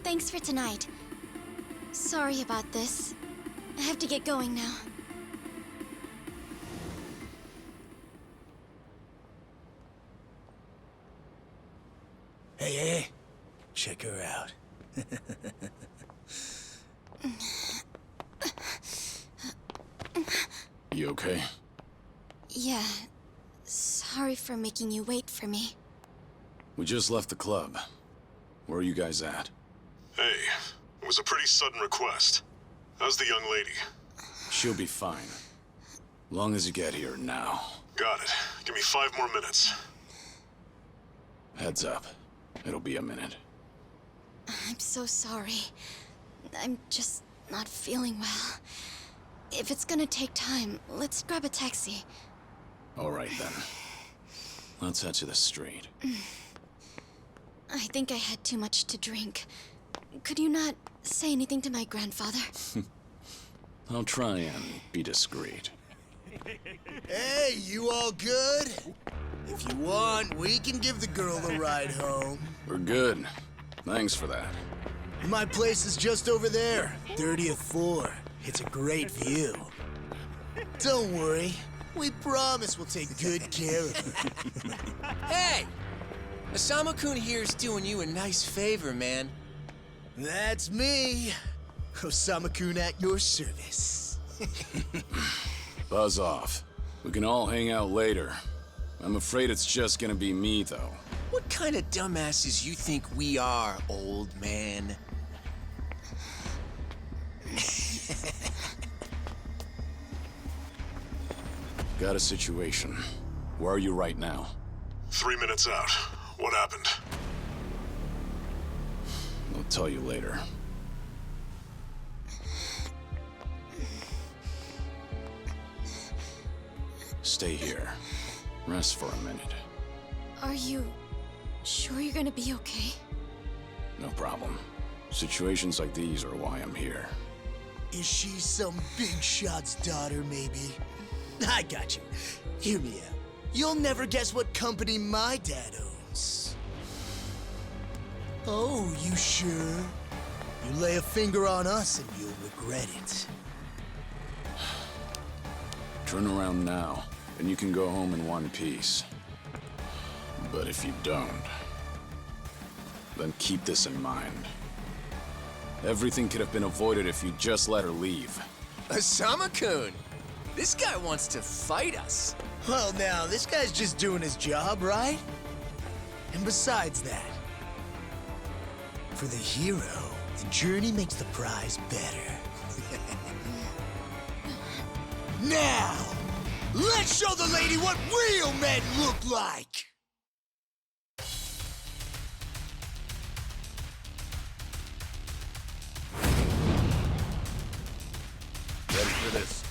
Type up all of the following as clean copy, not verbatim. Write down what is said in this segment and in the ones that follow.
Thanks for tonight. Sorry about this. I have to get going now. Hey. Check her out. You okay? Yeah. Sorry for making you wait for me. We just left the club. Where are you guys at? Hey, it was a pretty sudden request. How's the young lady? She'll be fine. Long as you get here now. Got it. Give me 5 more minutes. Heads up. It'll be a minute. I'm so sorry. I'm just not feeling well. If it's gonna take time, let's grab a taxi. All right, then. Let's head to the street. I think I had too much to drink. Could you not say anything to my grandfather? I'll try and be discreet. Hey, you all good? If you want, we can give the girl a ride home. We're good. Thanks for that. My place is just over there, 30th floor. It's a great view. Don't worry. We promise we'll take good care of her. Hey! Osama-kun here's doing you a nice favor, man. That's me. Osama-kun at your service. Buzz off. We can all hang out later. I'm afraid it's just gonna be me, though. What kind of dumbasses you think we are, old man? Got a situation. Where are you right now? 3 minutes out. What happened? I'll tell you later. Stay here. Rest for a minute. Are you sure you're gonna be okay? No problem. Situations like these are why I'm here. Is she some big shot's daughter, maybe? I got you. Hear me out. You'll never guess what company my dad owns. Oh, you sure? You lay a finger on us and you'll regret it. Turn around now, and you can go home in one piece. But if you don't, then keep this in mind. Everything could have been avoided if you just let her leave. Osama-kun! This guy wants to fight us. Well, now, this guy's just doing his job, right? And besides that, for the hero, the journey makes the prize better. Now, let's show the lady what real men look like! Ready for this?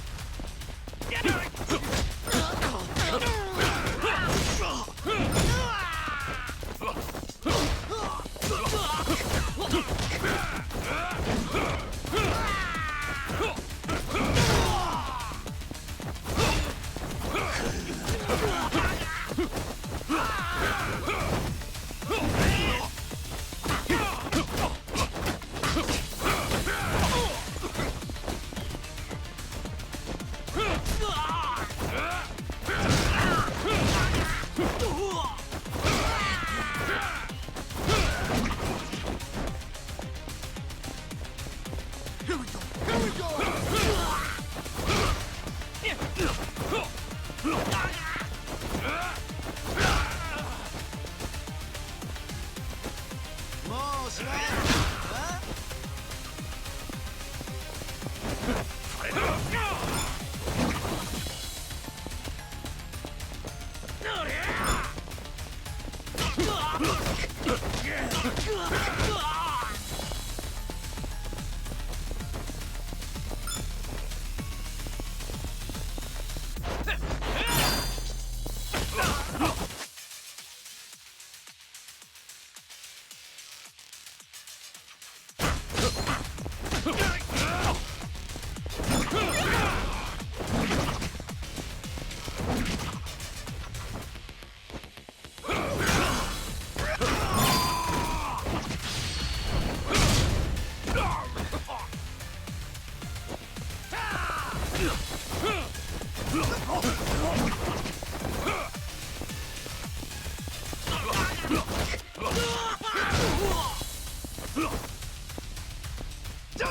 No,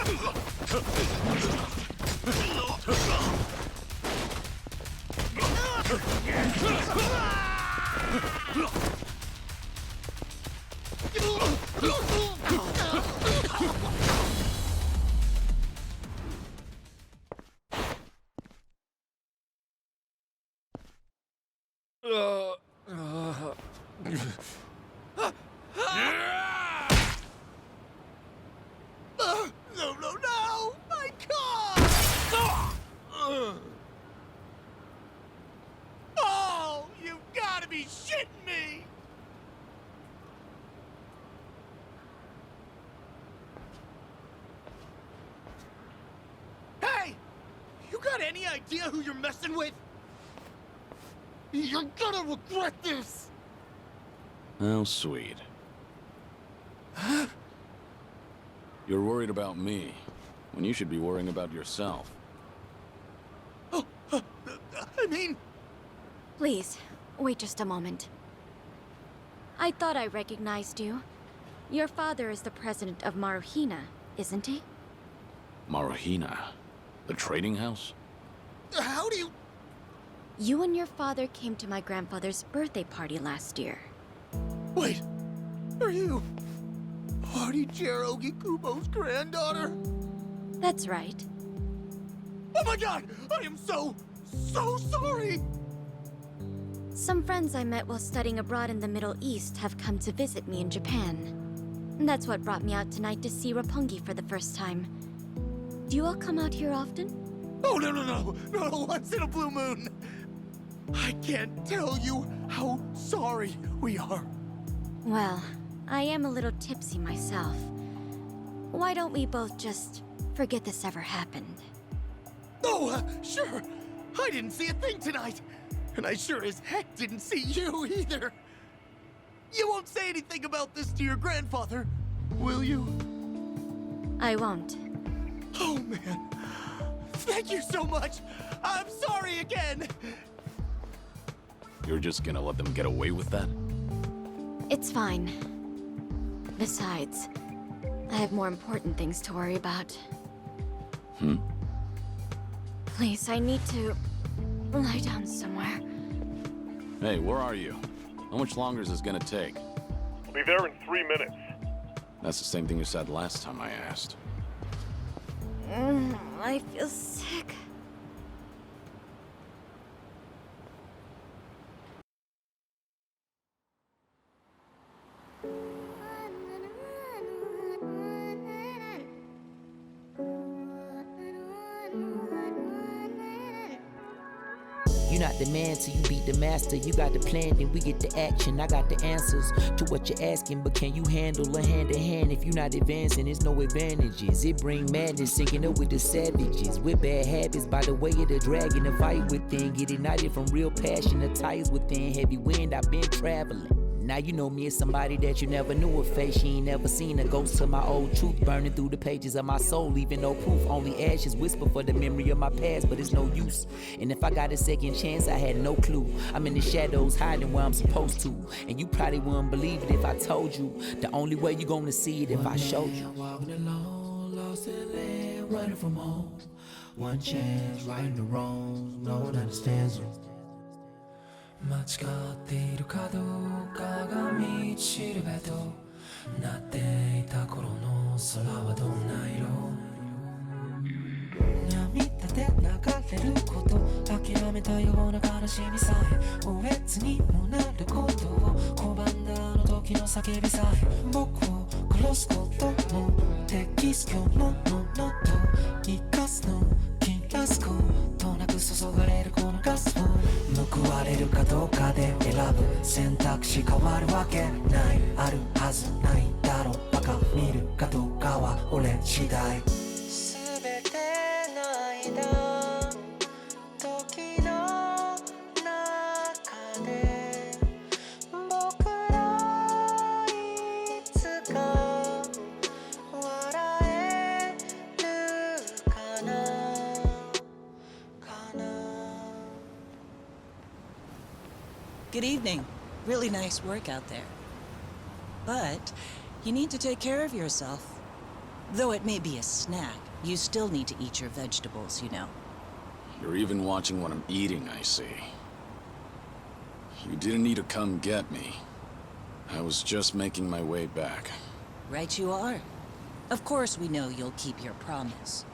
no, no! My car! Oh, you gotta be shitting me! Hey! You got any idea who you're messing with? You're gonna regret this! How sweet. You're worried about me, when you should be worrying about yourself. I mean... Please, wait just a moment. I thought I recognized you. Your father is the president of Maruhina, isn't he? Maruhina? The trading house? How do you... You and your father came to my grandfather's birthday party last year. Wait, are you... Hardy-Chair Ogikubo's granddaughter? That's right. Oh my god! I am so sorry! Some friends I met while studying abroad in the Middle East have come to visit me in Japan. That's what brought me out tonight to see Roppongi for the first time. Do you all come out here often? Oh, no, once in a blue moon! I can't tell you how sorry we are. Well, I am a little tipsy myself. Why don't we both just forget this ever happened? Oh, sure. I didn't see a thing tonight. And I sure as heck didn't see you either. You won't say anything about this to your grandfather, will you? I won't. Oh, man. Thank you so much. I'm sorry again. You're just gonna let them get away with that? It's fine. Besides, I have more important things to worry about. Please, I need to lie down somewhere. Hey, where are you? How much longer is this gonna take? I'll be there in 3 minutes. That's the same thing you said last time I asked. I feel sick. You're not the man till you beat the master. You got the plan, then we get the action. I got the answers to what you're asking, but can you handle a hand-to-hand? If you're not advancing, there's no advantages. It bring madness, syncing up with the savages. With bad habits, by the way of the dragon, a fight within. Get ignited from real passion, the tires within. Heavy wind, I've been traveling. Now you know me as somebody that you never knew a face. She ain't never seen a ghost to my old truth, burning through the pages of my soul, leaving no proof, only ashes whisper for the memory of my past, but it's no use. And if I got a second chance, I had no clue. I'm in the shadows, hiding where I'm supposed to. And you probably wouldn't believe it if I told you. The only way you gonna see it if I showed you. Walking alone, lost in land, running from home. One chance, righting the wrongs, no one understands you. 間違っているかどうかが道しるべとなっていた頃の空はどんな色涙で流れること諦めたような悲しみさえおえつにもなることを拒んだあの時の叫びさえ僕を殺すことも適す今日のものと生かすの切らすことなく注がれるこのガスを報われるかどうかで選ぶ選択肢変わるわけないあるはずないだろうバカ見るかどうかは俺次第全ての間時の中で僕らいつか笑えるかな Good evening. Really nice work out there. But you need to take care of yourself. Though it may be a snack, you still need to eat your vegetables, you know. You're even watching what I'm eating, I see. You didn't need to come get me. I was just making my way back. Right you are. Of course we know you'll keep your promise.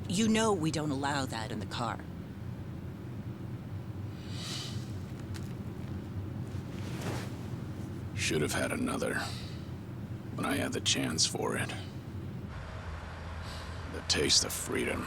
You know we don't allow that in the car. Should have had another, when I had the chance for it. The taste of freedom.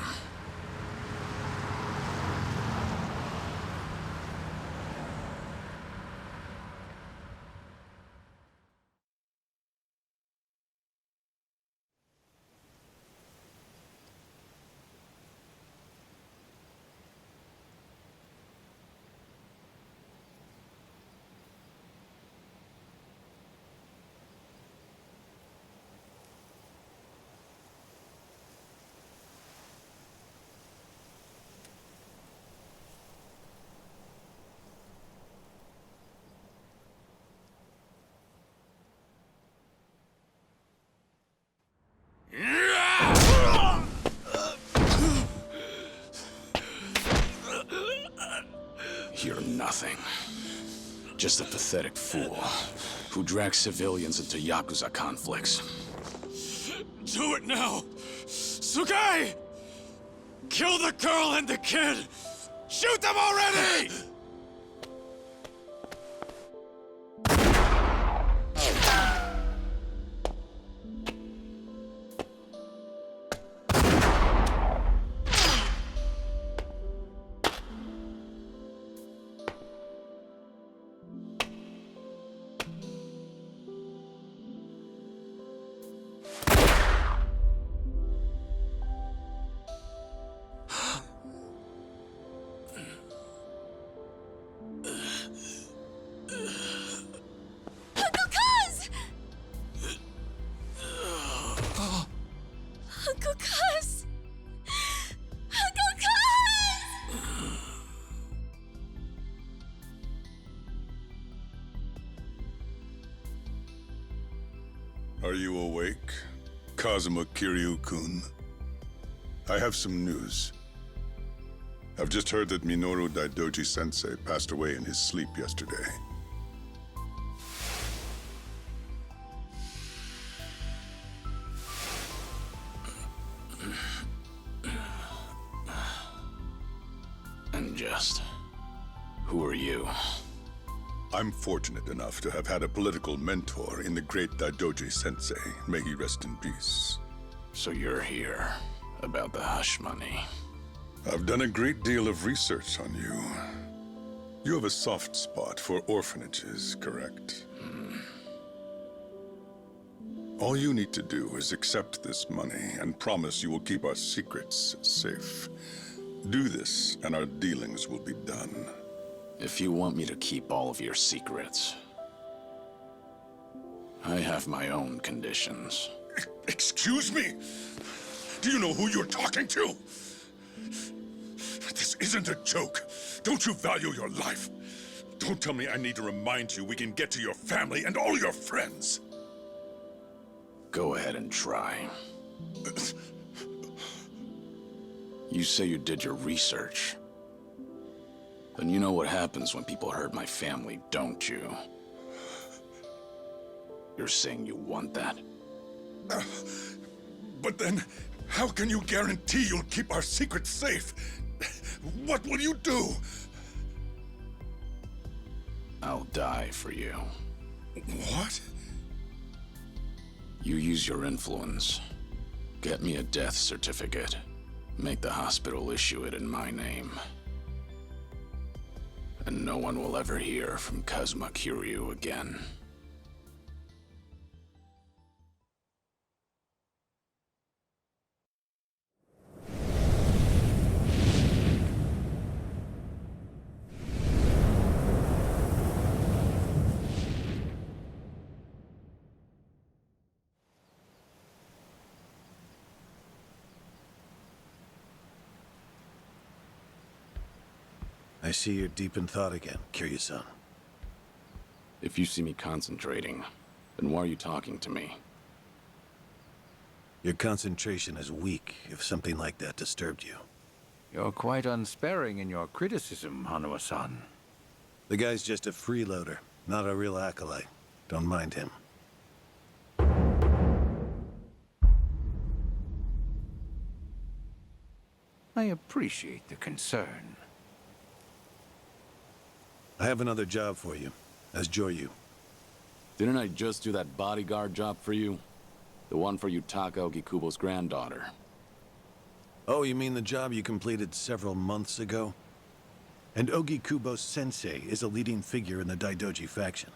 You're nothing. Just a pathetic fool who drags civilians into yakuza conflicts. Do it now! Sugai! Kill the girl and the kid! Shoot them already! Uncle Kaz! Uncle Kaz! Uncle Kaz! Are you awake, Kazuma Kiryu-kun? I have some news. I've just heard that Minoru Daidoji-sensei passed away in his sleep yesterday. And just... who are you? I'm fortunate enough to have had a political mentor in the great Daidoji-sensei. May he rest in peace. So you're here about the hush money. I've done a great deal of research on you. You have a soft spot for orphanages, correct? All you need to do is accept this money and promise you will keep our secrets safe. Do this, and our dealings will be done. If you want me to keep all of your secrets, I have my own conditions. Excuse me? Do you know who you're talking to? This isn't a joke. Don't you value your life? Don't tell me I need to remind you we can get to your family and all your friends. Go ahead and try. You say you did your research. Then you know what happens when people hurt my family, don't you? You're saying you want that? But then, how can you guarantee you'll keep our secrets safe? What will you do? I'll die for you. What? You use your influence. Get me a death certificate. Make the hospital issue it in my name. And no one will ever hear from Kazuma Kiryu again. I see you're deep in thought again, Kiryu-san. If you see me concentrating, then why are you talking to me? Your concentration is weak if something like that disturbed you. You're quite unsparing in your criticism, Hanuma-san. The guy's just a freeloader, not a real acolyte. Don't mind him. I appreciate the concern. I have another job for you, as Joryu. Didn't I just do that bodyguard job for you? The one for Yutaka Ogikubo's granddaughter. Oh, you mean the job you completed several months ago? And Ogikubo Sensei is a leading figure in the Daidoji faction.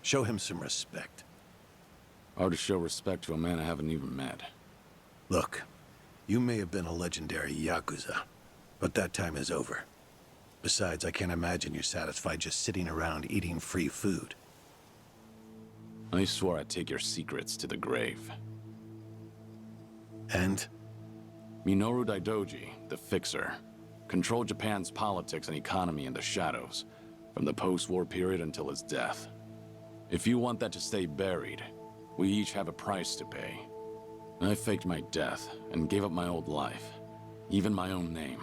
Show him some respect. Hard to show respect to a man I haven't even met. Look, you may have been a legendary yakuza, but that time is over. Besides, I can't imagine you're satisfied just sitting around eating free food. I swore I'd take your secrets to the grave. And? Minoru Daidoji, the Fixer, controlled Japan's politics and economy in the shadows, from the post-war period until his death. If you want that to stay buried, we each have a price to pay. I faked my death and gave up my old life, even my own name.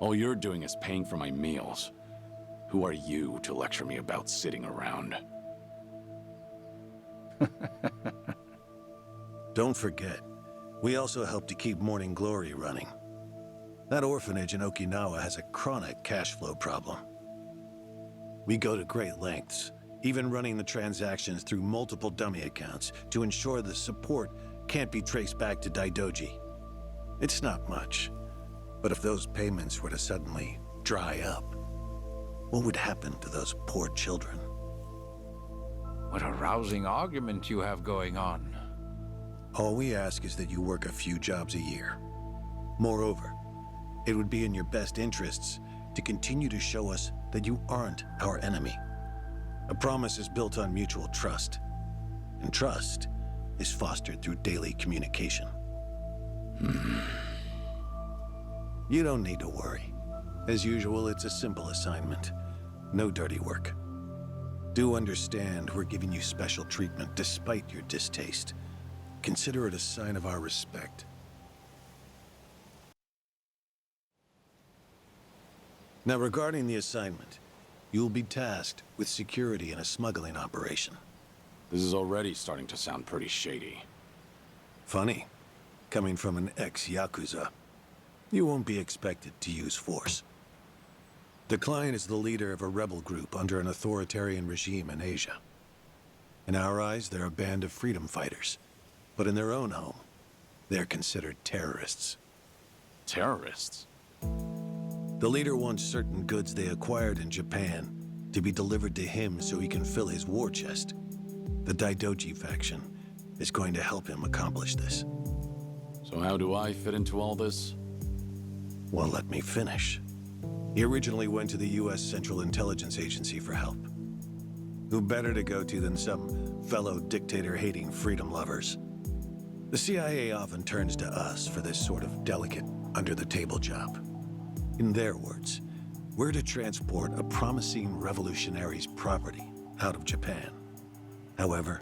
All you're doing is paying for my meals. Who are you to lecture me about sitting around? Don't forget, we also help to keep Morning Glory running. That orphanage in Okinawa has a chronic cash flow problem. We go to great lengths, even running the transactions through multiple dummy accounts to ensure the support can't be traced back to Daidoji. It's not much, but if those payments were to suddenly dry up, what would happen to those poor children? What a rousing argument you have going on. All we ask is that you work a few jobs a year. Moreover, it would be in your best interests to continue to show us that you aren't our enemy. A promise is built on mutual trust, and trust is fostered through daily communication. You don't need to worry. As usual, it's a simple assignment. No dirty work. Do understand we're giving you special treatment despite your distaste. Consider it a sign of our respect. Now, regarding the assignment, you'll be tasked with security in a smuggling operation. This is already starting to sound pretty shady. Funny, coming from an ex-yakuza. You won't be expected to use force. The client is the leader of a rebel group under an authoritarian regime in Asia. In our eyes, they're a band of freedom fighters. But in their own home, they're considered terrorists. Terrorists? The leader wants certain goods they acquired in Japan to be delivered to him so he can fill his war chest. The Daidoji faction is going to help him accomplish this. So how do I fit into all this? Well, let me finish. He originally went to the U.S. Central Intelligence Agency for help. Who better to go to than some fellow dictator-hating freedom lovers? The CIA often turns to us for this sort of delicate, under-the-table job. In their words, we're to transport a promising revolutionary's property out of Japan. However,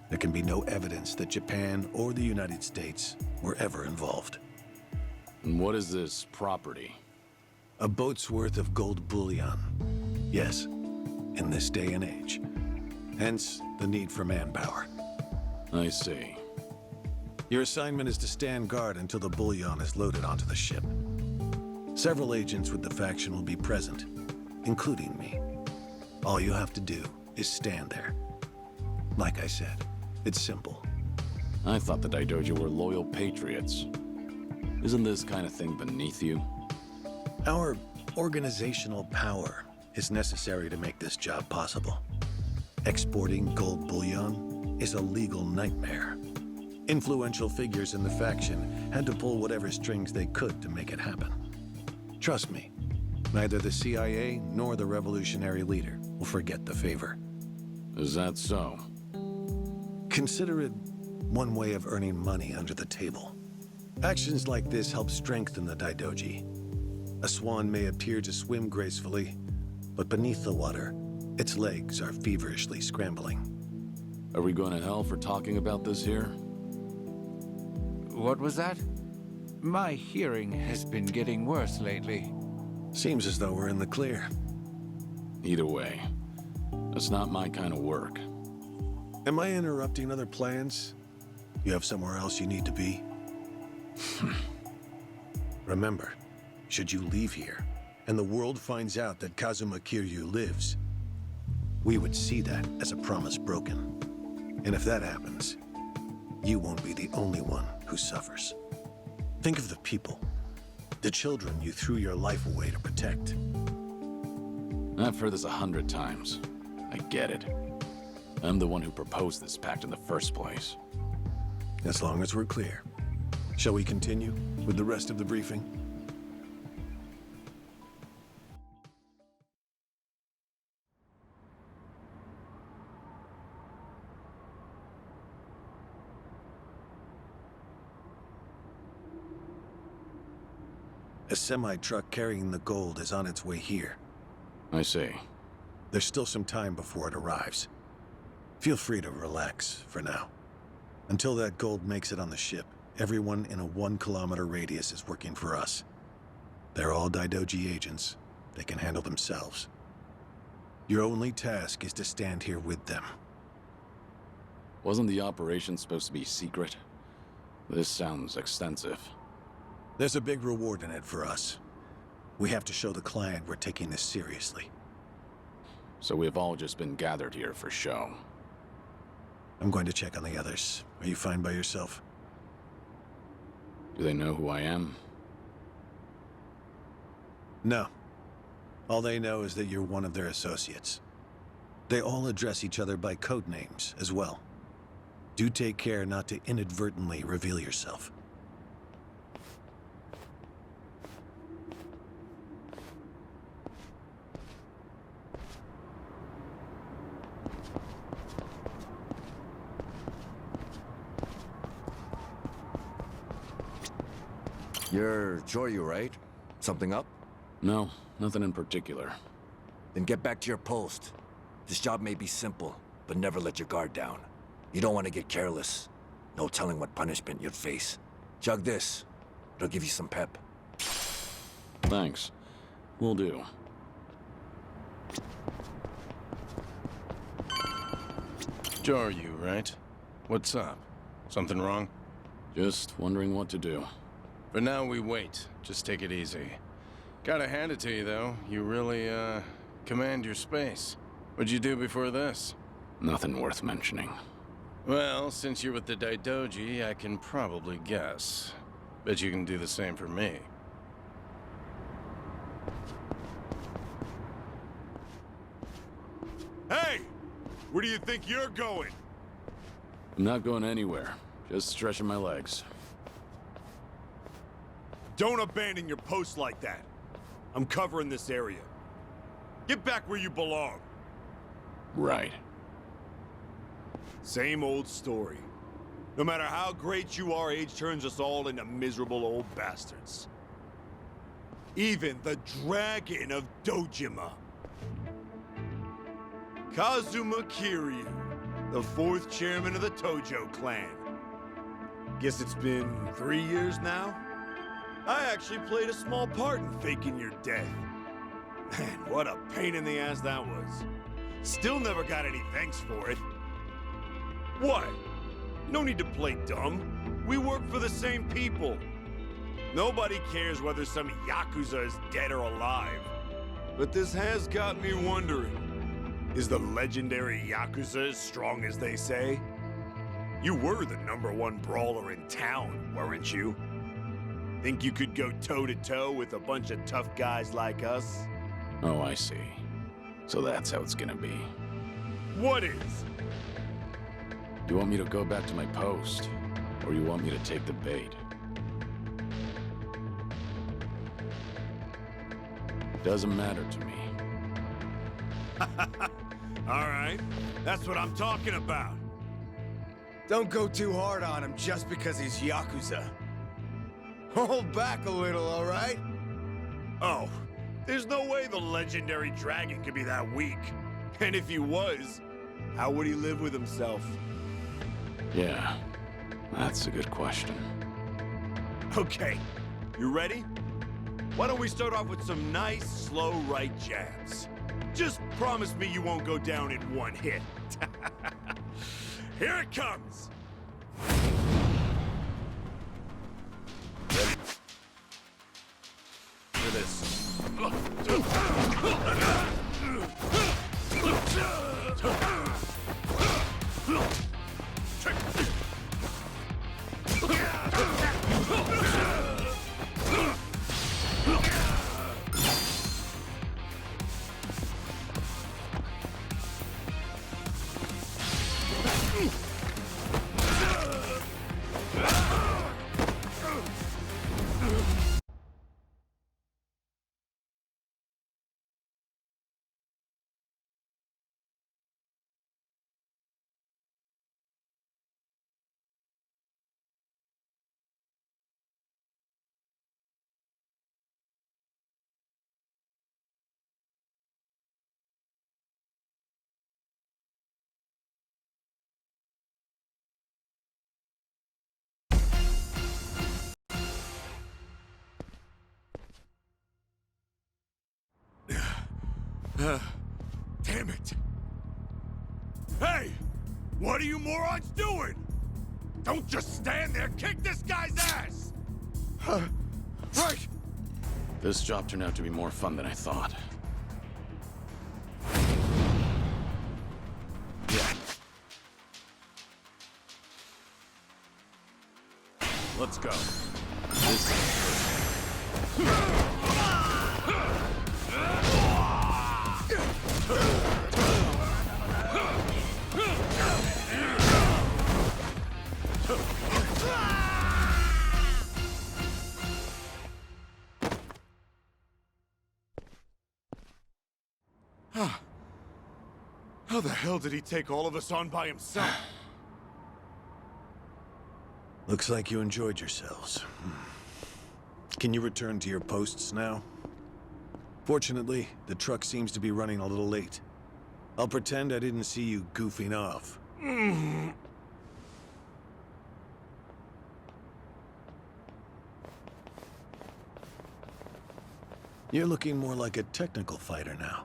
there can be no evidence that Japan or the United States were ever involved. And what is this property? A boat's worth of gold bullion. Yes, in this day and age. Hence, the need for manpower. I see. Your assignment is to stand guard until the bullion is loaded onto the ship. Several agents with the faction will be present, including me. All you have to do is stand there. Like I said, it's simple. I thought the Daidoji were loyal patriots. Isn't this kind of thing beneath you? Our organizational power is necessary to make this job possible. Exporting gold bullion is a legal nightmare. Influential figures in the faction had to pull whatever strings they could to make it happen. Trust me, neither the CIA nor the revolutionary leader will forget the favor. Is that so? Consider it one way of earning money under the table. Actions like this help strengthen the Daidoji. A swan may appear to swim gracefully, but beneath the water, its legs are feverishly scrambling. Are we going to hell for talking about this here? What was that? My hearing has been getting worse lately. Seems as though we're in the clear. Either way, that's not my kind of work. Am I interrupting other plans? You have somewhere else you need to be? Remember, should you leave here, and the world finds out that Kazuma Kiryu lives, we would see that as a promise broken. And if that happens, you won't be the only one who suffers. Think of the people, the children you threw your life away to protect. I've heard this 100 times. I get it. I'm the one who proposed this pact in the first place. As long as we're clear. Shall we continue with the rest of the briefing? A semi-truck carrying the gold is on its way here. I see. There's still some time before it arrives. Feel free to relax for now. Until that gold makes it on the ship, everyone in a 1-kilometer radius is working for us. They're all Daidoji agents. They can handle themselves. Your only task is to stand here with them. Wasn't the operation supposed to be secret? This sounds extensive. There's a big reward in it for us. We have to show the client we're taking this seriously. So we've all just been gathered here for show. I'm going to check on the others. Are you fine by yourself? Do they know who I am? No. All they know is that you're one of their associates. They all address each other by code names as well. Do take care not to inadvertently reveal yourself. You're Kiryu, right? Something up? No, nothing in particular. Then get back to your post. This job may be simple, but never let your guard down. You don't want to get careless. No telling what punishment you'd face. Chug this. It'll give you some pep. Thanks. Will do. Kiryu, right? What's up? Something wrong? Just wondering what to do. For now, we wait. Just take it easy. Gotta hand it to you, though. You really, command your space. What'd you do before this? Nothing worth mentioning. Well, since you're with the Daidoji, I can probably guess. Bet you can do the same for me. Hey! Where do you think you're going? I'm not going anywhere. Just stretching my legs. Don't abandon your post like that. I'm covering this area. Get back where you belong. Right. Same old story. No matter how great you are, age turns us all into miserable old bastards. Even the Dragon of Dojima. Kazuma Kiryu, the 4th chairman of the Tojo clan. Guess it's been 3 years now? I actually played a small part in faking your death. Man, what a pain in the ass that was. Still never got any thanks for it. What? No need to play dumb. We work for the same people. Nobody cares whether some yakuza is dead or alive. But this has got me wondering. Is the legendary yakuza as strong as they say? You were the #1 brawler in town, weren't you? Think you could go toe-to-toe with a bunch of tough guys like us? Oh, I see. So that's how it's gonna be. What is? You want me to go back to my post? Or you want me to take the bait? Doesn't matter to me. All right, that's what I'm talking about. Don't go too hard on him just because he's yakuza. Hold back a little, all right? Oh, there's no way the legendary dragon could be that weak. And if he was, how would he live with himself? Yeah, that's a good question. Okay, you ready? Why don't we start off with some nice, slow right jabs? Just promise me you won't go down in one hit. Here it comes! Ready? For this. Damn it! Hey! What are you morons doing? Don't just stand there, kick this guy's ass! Right! This job turned out to be more fun than I thought. Yeah. Let's go. How the hell did he take all of us on by himself? Looks like you enjoyed yourselves. Can you return to your posts now? Fortunately, the truck seems to be running a little late. I'll pretend I didn't see you goofing off. You're looking more like a technical fighter now.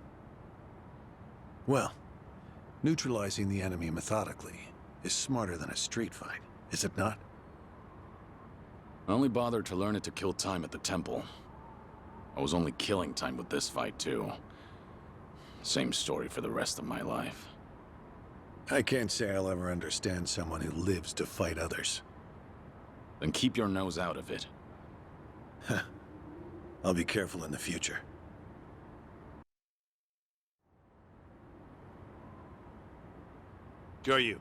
Well, neutralizing the enemy methodically is smarter than a street fight, is it not? I only bothered to learn it to kill time at the temple. I was only killing time with this fight, too. Same story for the rest of my life. I can't say I'll ever understand someone who lives to fight others. Then keep your nose out of it. I'll be careful in the future. Kiryu.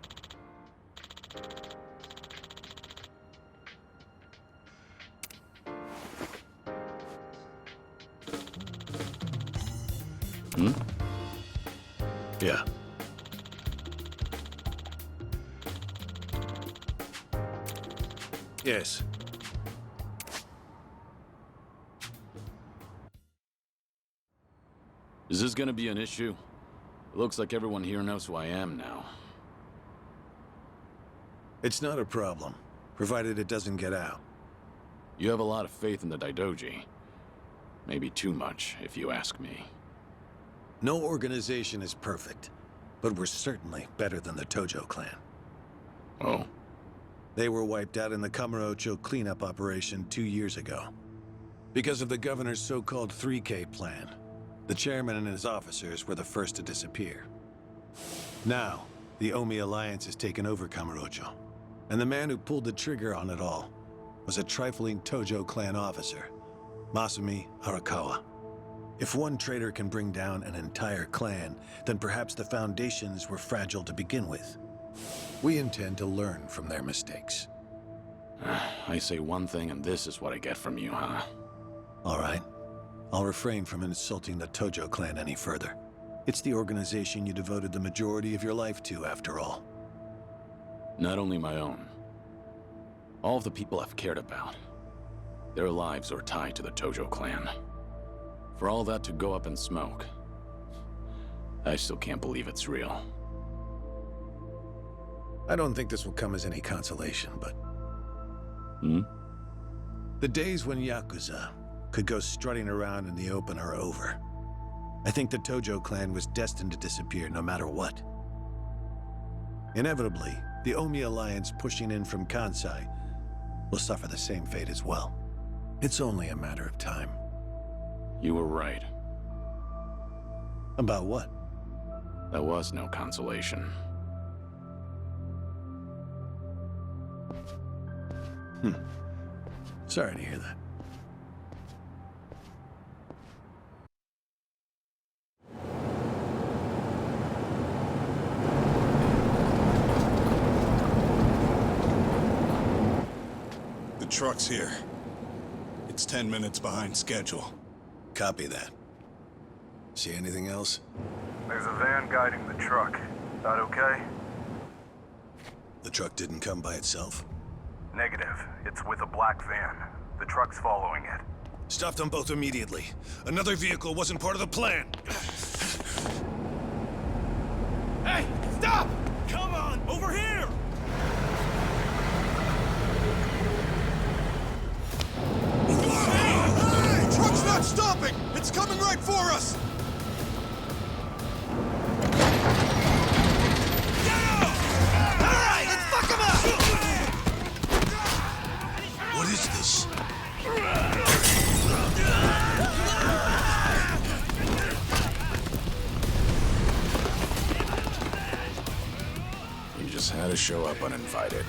Yeah. Yes. Is this gonna be an issue? It looks like everyone here knows who I am now. It's not a problem, provided it doesn't get out. You have a lot of faith in the Daidoji. Maybe too much, if you ask me. No organization is perfect, but we're certainly better than the Tojo clan. Oh? They were wiped out in the Kamurocho cleanup operation 2 years ago. Because of the governor's so-called 3K plan, the chairman and his officers were the first to disappear. Now, the Omi Alliance has taken over Kamurocho, and the man who pulled the trigger on it all was a trifling Tojo clan officer, Masumi Arakawa. If one traitor can bring down an entire clan, then perhaps the foundations were fragile to begin with. We intend to learn from their mistakes. I say one thing and this is what I get from you, huh? All right. I'll refrain from insulting the Tojo clan any further. It's the organization you devoted the majority of your life to, after all. Not only my own. All of the people I've cared about. Their lives are tied to the Tojo clan. For all that to go up in smoke. I still can't believe it's real. I don't think this will come as any consolation, but... Hmm? The days when yakuza could go strutting around in the open are over. I think the Tojo clan was destined to disappear no matter what. Inevitably, the Omi alliance pushing in from Kansai will suffer the same fate as well. It's only a matter of time. You were right. About what? There was no consolation. Sorry to hear that. The truck's here. It's 10 minutes behind schedule. Copy that. See anything else? There's a van guiding the truck. That okay? The truck didn't come by itself? Negative. It's with a black van. The truck's following it. Stop them both immediately. Another vehicle wasn't part of the plan. Hey, stop! Come on, over here! Hey! Truck's not stopping! It's coming right for us! Alright, let's fuck him up! What is this? You just had to show up uninvited.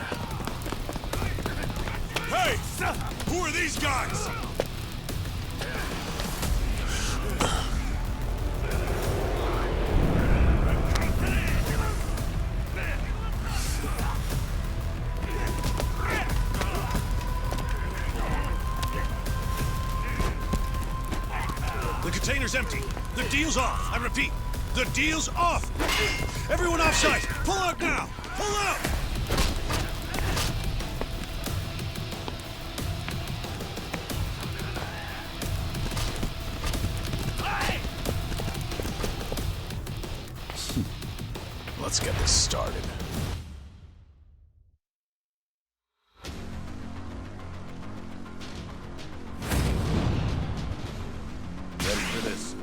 Hey! Who are these guys? The container's empty. The deal's off. I repeat, the deal's off. Everyone off site. Pull out now. Pull out. Let's get this started. Ready for this?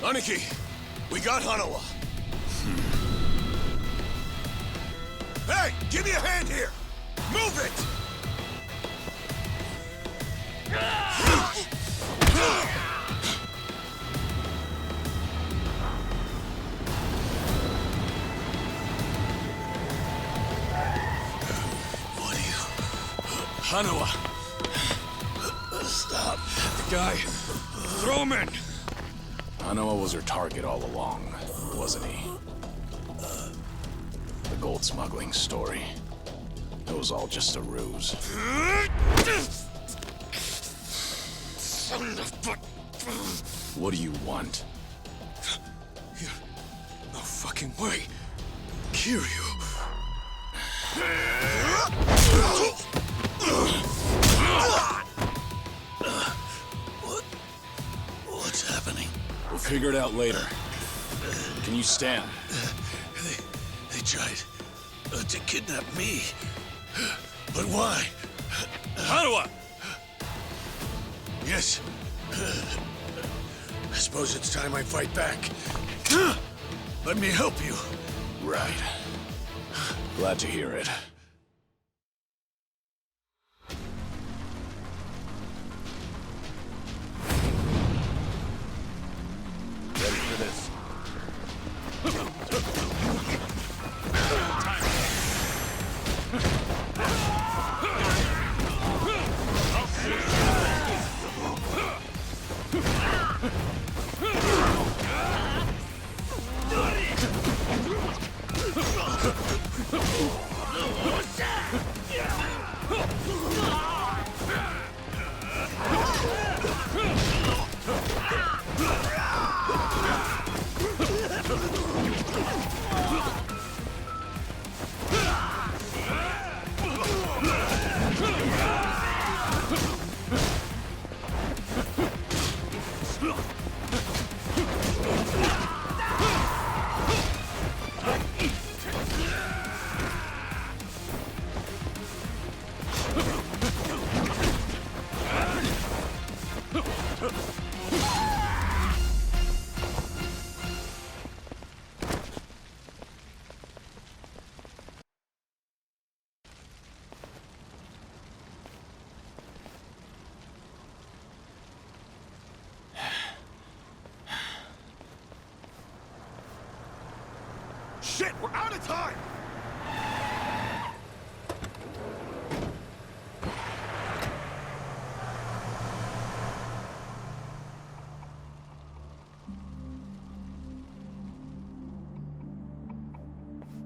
Aniki, we got Hanawa. Hey, give me a hand here! Move it! What are you... Hanawa! Stop. The guy. Throw him in! Hanawa was her target all along, wasn't he? The gold smuggling story. It was all just a ruse. Son of a... What do you want? No fucking way. Kiryu. What's happening? We'll figure it out later. Can you stand? tried to kidnap me. But why? Hanawa! Yes. I suppose it's time I fight back. Let me help you. Right. Glad to hear it. Ready for this. Shit, we're out of time!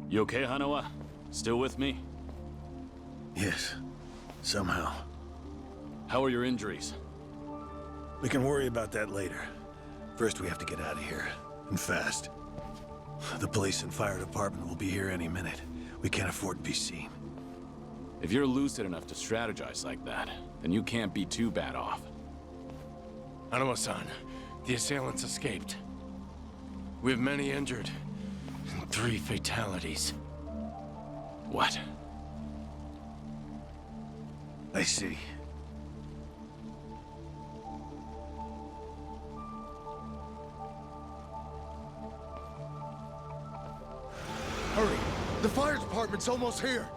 You okay, Hanawa? Still with me? Yes. Somehow. How are your injuries? We can worry about that later. First, we have to get out of here. And fast. The police and fire department will be here any minute. We can't afford to be seen. If you're lucid enough to strategize like that, then you can't be too bad off. Hanawa-san, the assailants escaped. We have many injured, and 3 fatalities. What? I see. Hurry! The fire department's almost here!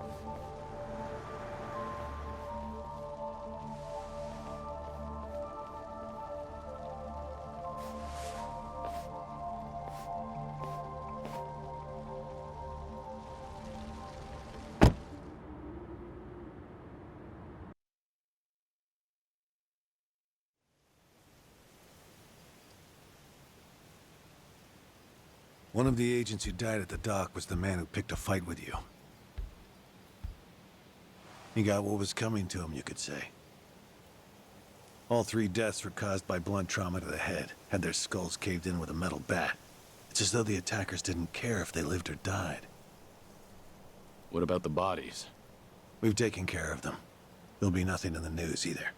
One of the agents who died at the dock was the man who picked a fight with you. He got what was coming to him, you could say. All 3 deaths were caused by blunt trauma to the head, had their skulls caved in with a metal bat. It's as though the attackers didn't care if they lived or died. What about the bodies? We've taken care of them. There'll be nothing in the news either.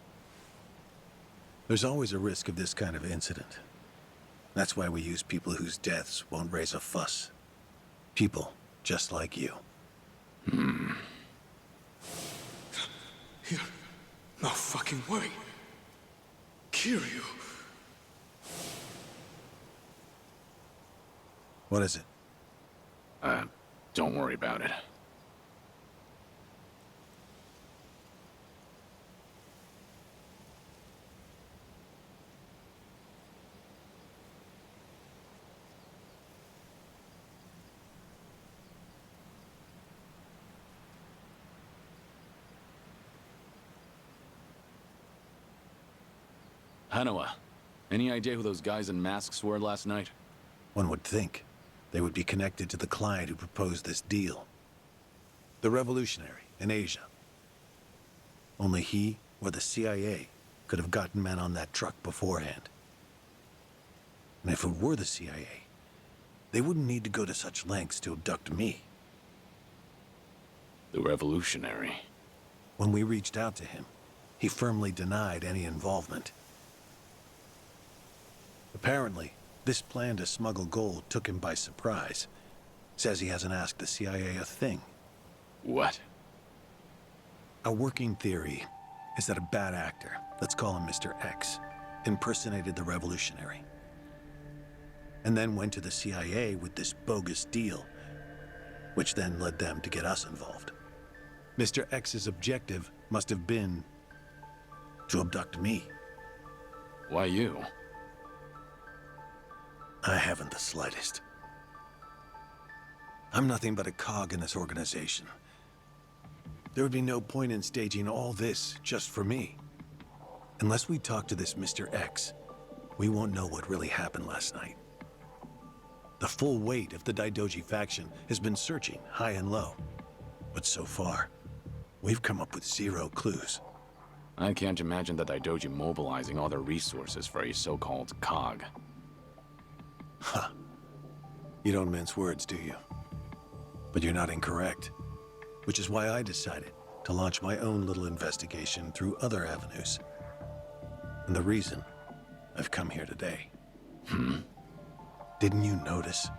There's always a risk of this kind of incident. That's why we use people whose deaths won't raise a fuss. People just like you. No fucking way. Kiryu. What is it? Don't worry about it. Hanawa, any idea who those guys in masks were last night? One would think they would be connected to the client who proposed this deal. The revolutionary in Asia. Only he or the CIA could have gotten men on that truck beforehand. And if it were the CIA, they wouldn't need to go to such lengths to abduct me. The revolutionary. When we reached out to him, he firmly denied any involvement. Apparently, this plan to smuggle gold took him by surprise. Says he hasn't asked the CIA a thing. What? A working theory is that a bad actor, let's call him Mr. X, impersonated the revolutionary. And then went to the CIA with this bogus deal, which then led them to get us involved. Mr. X's objective must have been to abduct me. Why you? I haven't the slightest. I'm nothing but a cog in this organization. There would be no point in staging all this just for me. Unless we talk to this Mr. X, we won't know what really happened last night. The full weight of the Daidoji faction has been searching high and low. But so far, we've come up with 0 clues. I can't imagine the Daidoji mobilizing all their resources for a so-called cog. Huh. You don't mince words, do you? But you're not incorrect. Which is why I decided to launch my own little investigation through other avenues. And the reason I've come here today. Didn't you notice?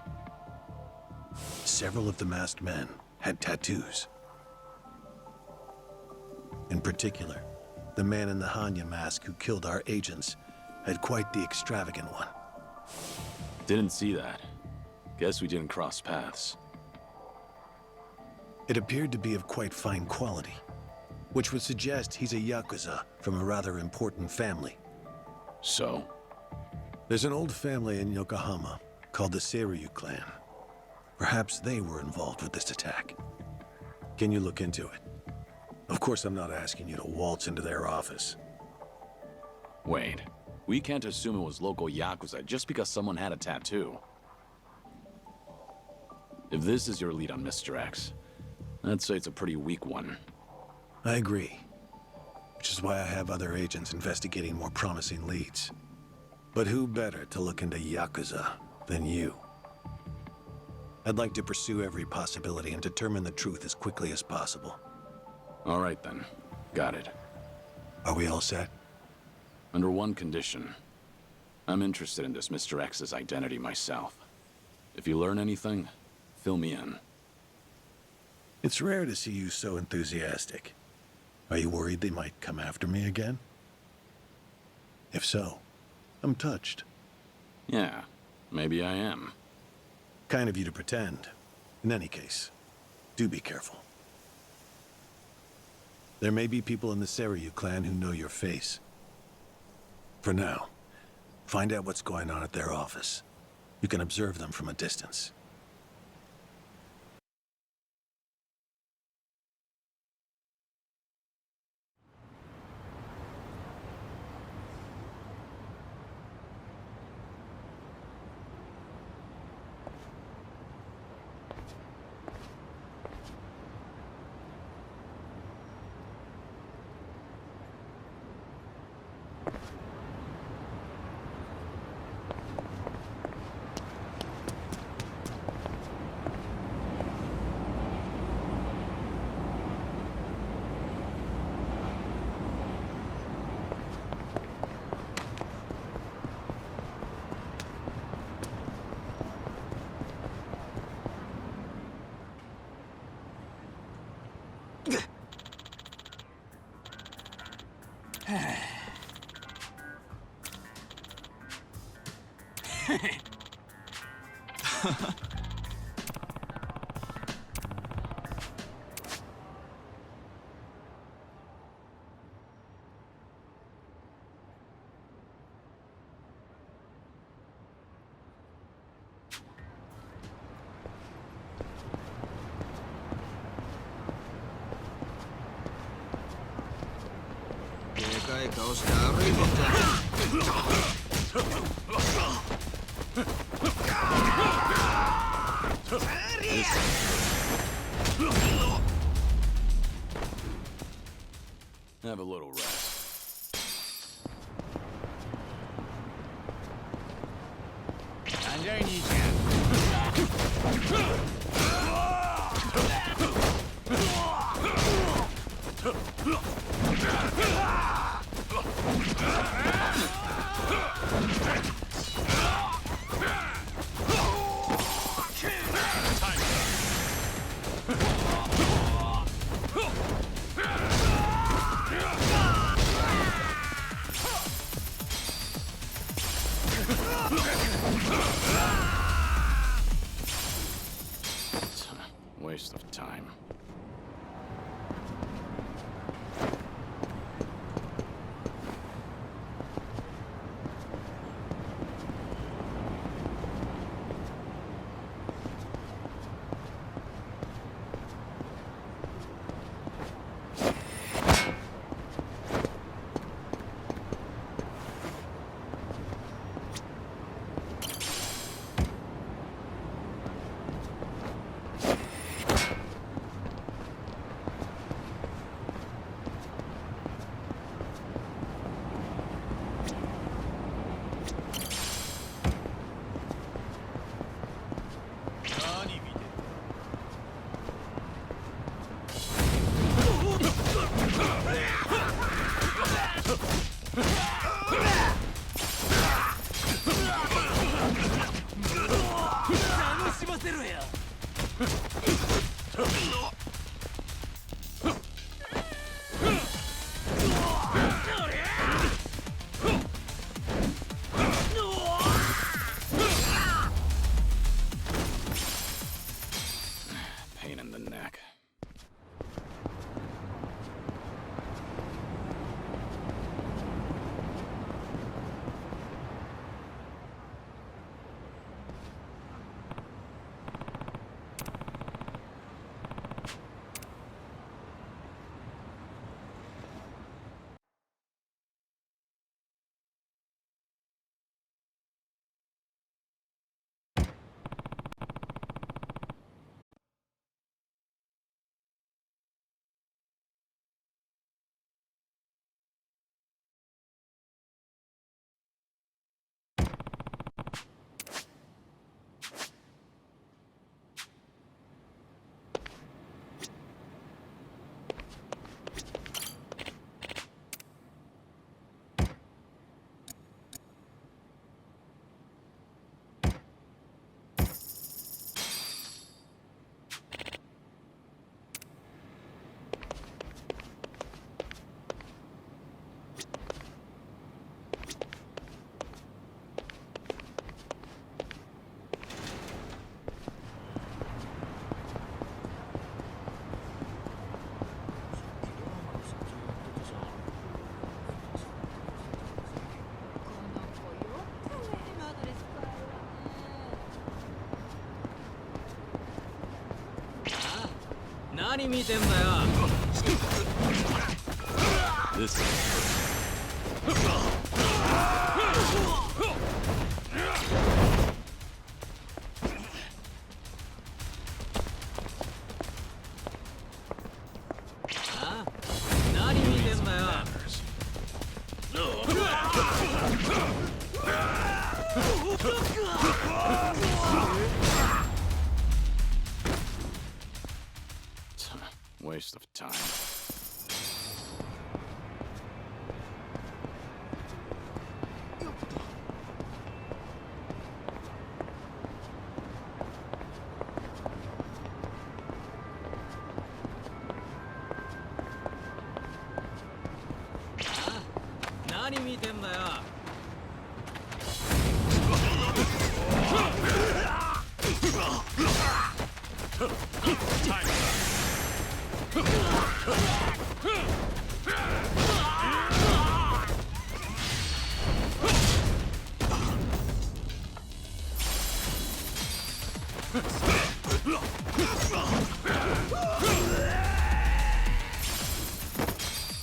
Several of the masked men had tattoos. In particular, the man in the Hanya mask who killed our agents had quite the extravagant one. Didn't see that. Guess we didn't cross paths. It appeared to be of quite fine quality, which would suggest he's a yakuza from a rather important family. So? There's an old family in Yokohama called the Kiryu clan. Perhaps they were involved with this attack. Can you look into it? Of course, I'm not asking you to waltz into their office. Wait, we can't assume it was local yakuza just because someone had a tattoo. If this is your lead on Mr. X, I'd say it's a pretty weak one. I agree. Which is why I have other agents investigating more promising leads. But who better to look into yakuza than you? I'd like to pursue every possibility and determine the truth as quickly as possible. All right then. Got it. Are we all set? Under one condition. I'm interested in this Mr. X's identity myself. If you learn anything, fill me in. It's rare to see you so enthusiastic. Are you worried they might come after me again? If so, I'm touched. Yeah, maybe I am. Kind of you to pretend. In any case, do be careful. There may be people in the Kiryu clan who know your face. For now, find out what's going on at their office. You can observe them from a distance. Have a little rest. Time. waste of time. Pain in the neck. This waste of time.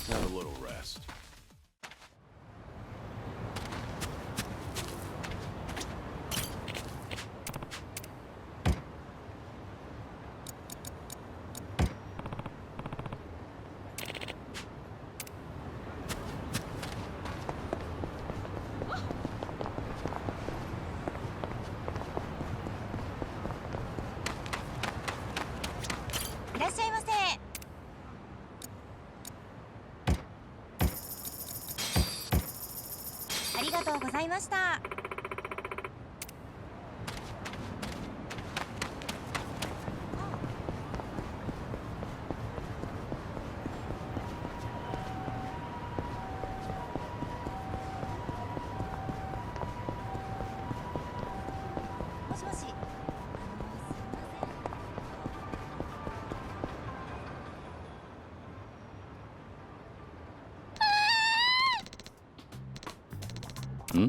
Have a little rest. Hmm?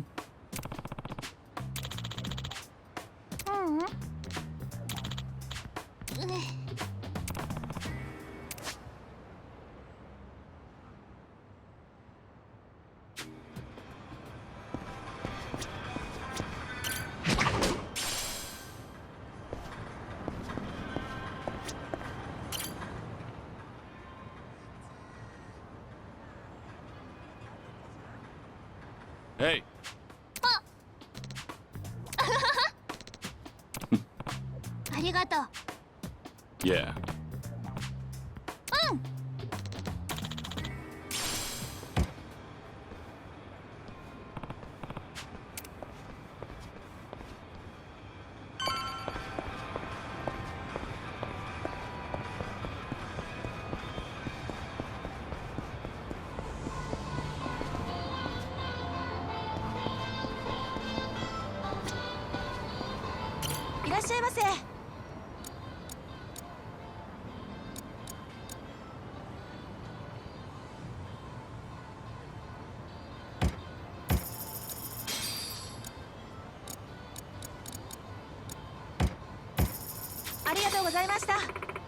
Hey. ありがとう。 Yeah. うん。いらっしゃいませ。ありがとうございました。